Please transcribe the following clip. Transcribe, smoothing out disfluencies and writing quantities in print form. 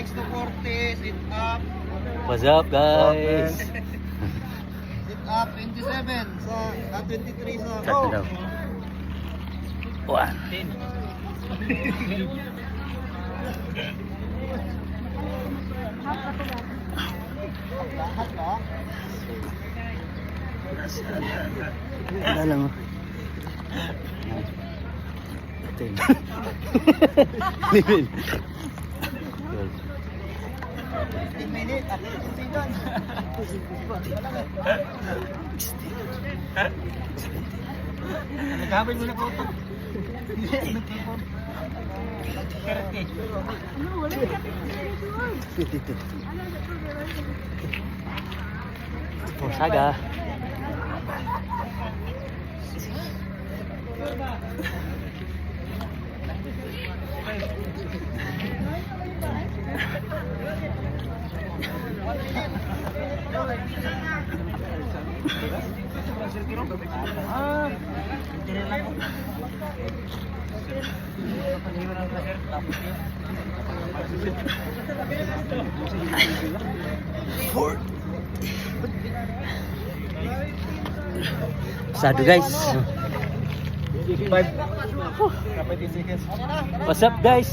6 to 40, sit up. What's up, guys? Sit up, 27 sa 23 sa Cut na daw. 1. lahat ba? Wala lang. 10. 11. 15 minutes, at 15 done. Nagkamay mo na po ito. Saga. Sado, guys. 5 seconds. What's up, guys?